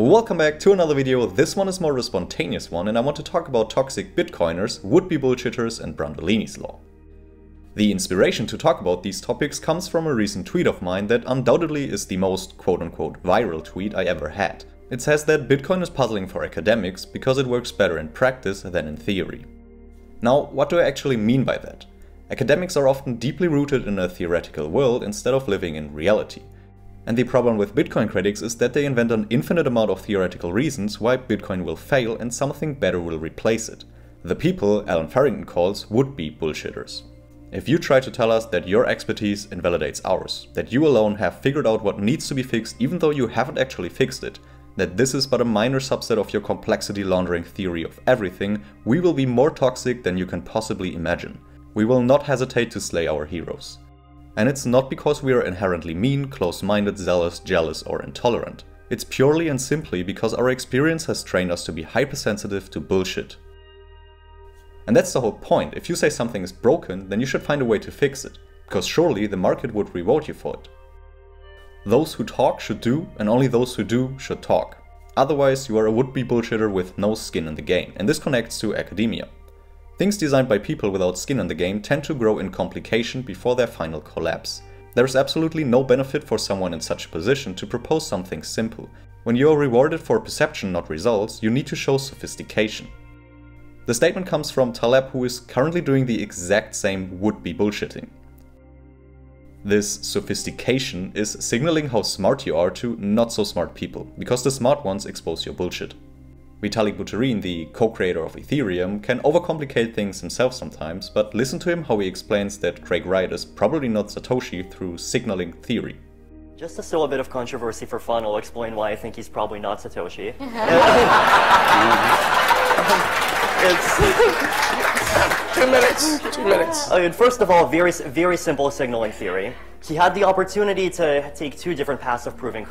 Welcome back to another video. This one is more of a spontaneous one, and I want to talk about toxic Bitcoiners, would-be bullshitters, and Brandolini's law. The inspiration to talk about these topics comes from a recent tweet of mine that undoubtedly is the most quote-unquote viral tweet I ever had. It says that Bitcoin is puzzling for academics because it works better in practice than in theory. Now, what do I actually mean by that? Academics are often deeply rooted in a theoretical world instead of living in reality. And the problem with Bitcoin critics is that they invent an infinite amount of theoretical reasons why Bitcoin will fail and something better will replace it. The people Allen Farrington calls would-be bullshitters. If you try to tell us that your expertise invalidates ours, that you alone have figured out what needs to be fixed even though you haven't actually fixed it, that this is but a minor subset of your complexity laundering theory of everything, we will be more toxic than you can possibly imagine. We will not hesitate to slay our heroes. And it's not because we are inherently mean, close-minded, zealous, jealous, or intolerant. It's purely and simply because our experience has trained us to be hypersensitive to bullshit. And that's the whole point. If you say something is broken, then you should find a way to fix it, because surely the market would reward you for it. Those who talk should do, and only those who do should talk. Otherwise, you are a would-be bullshitter with no skin in the game, and this connects to academia. Things designed by people without skin in the game tend to grow in complication before their final collapse. There is absolutely no benefit for someone in such a position to propose something simple. When you are rewarded for perception, not results, you need to show sophistication. The statement comes from Taleb, who is currently doing the exact same would-be bullshitting. This sophistication is signaling how smart you are to not so smart people, because the smart ones expose your bullshit. Vitalik Buterin, the co-creator of Ethereum, can overcomplicate things himself sometimes, but listen to him how he explains that Craig Wright is probably not Satoshi through signaling theory. Just to still a bit of controversy for fun, I'll explain why I think he's probably not Satoshi. It's 2 minutes. 2 minutes. I mean, first of all, very simple signaling theory. He had the opportunity to take two different paths of proving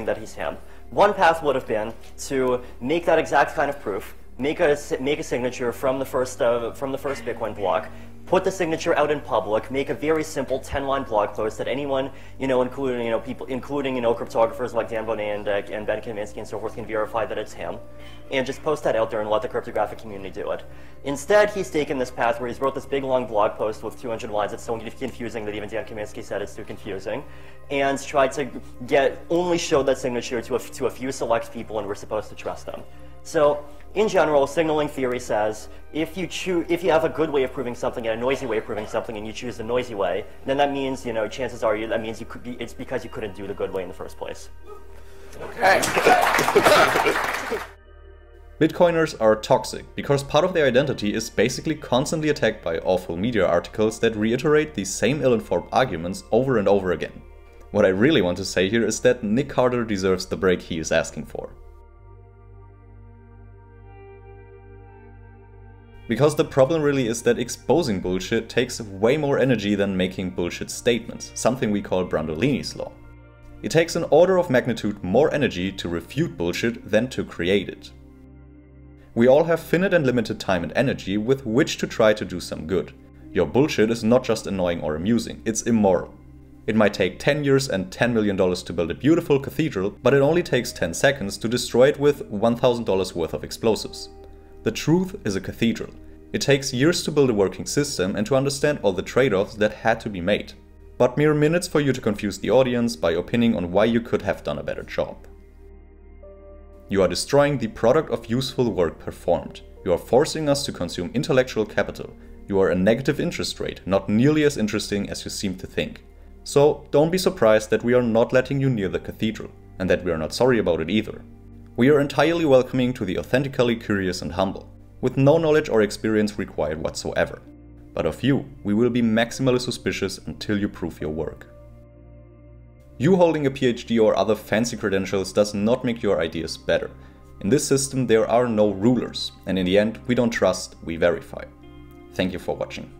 that he's him. One path would have been to make that exact kind of proof, make a signature from the first Bitcoin block, put the signature out in public, make a very simple 10-line blog post that anyone, including people, including cryptographers like Dan Bonet and Ben Kaminsky and so forth, can verify that it's him, and just post that out there and let the cryptographic community do it. Instead, he's taken this path where he's wrote this big long blog post with 200 lines that's so confusing that even Dan Kaminsky said it's too confusing, and tried to only show that signature to a few select people, and we're supposed to trust them. So, in general, signaling theory says if you have a good way of proving something and a noisy way of proving something, and you choose the noisy way, then that means chances are it's because you couldn't do the good way in the first place. Okay. Bitcoiners are toxic because part of their identity is basically constantly attacked by awful media articles that reiterate the same ill-informed arguments over and over again. What I really want to say here is that Nic Carter deserves the break he is asking for. Because the problem really is that exposing bullshit takes way more energy than making bullshit statements, something we call Brandolini's law. It takes an order of magnitude more energy to refute bullshit than to create it. We all have finite and limited time and energy with which to try to do some good. Your bullshit is not just annoying or amusing, it's immoral. It might take 10 years and $10 million to build a beautiful cathedral, but it only takes 10 seconds to destroy it with $1,000 worth of explosives. The truth is a cathedral. It takes years to build a working system and to understand all the trade-offs that had to be made. But mere minutes for you to confuse the audience by opining on why you could have done a better job. You are destroying the product of useful work performed. You are forcing us to consume intellectual capital. You are a negative interest rate, not nearly as interesting as you seem to think. So don't be surprised that we are not letting you near the cathedral, and that we are not sorry about it either. We are entirely welcoming to the authentically curious and humble, with no knowledge or experience required whatsoever. But of you, we will be maximally suspicious until you prove your work. You holding a PhD or other fancy credentials does not make your ideas better. In this system there are no rulers, and in the end we don't trust, we verify. Thank you for watching.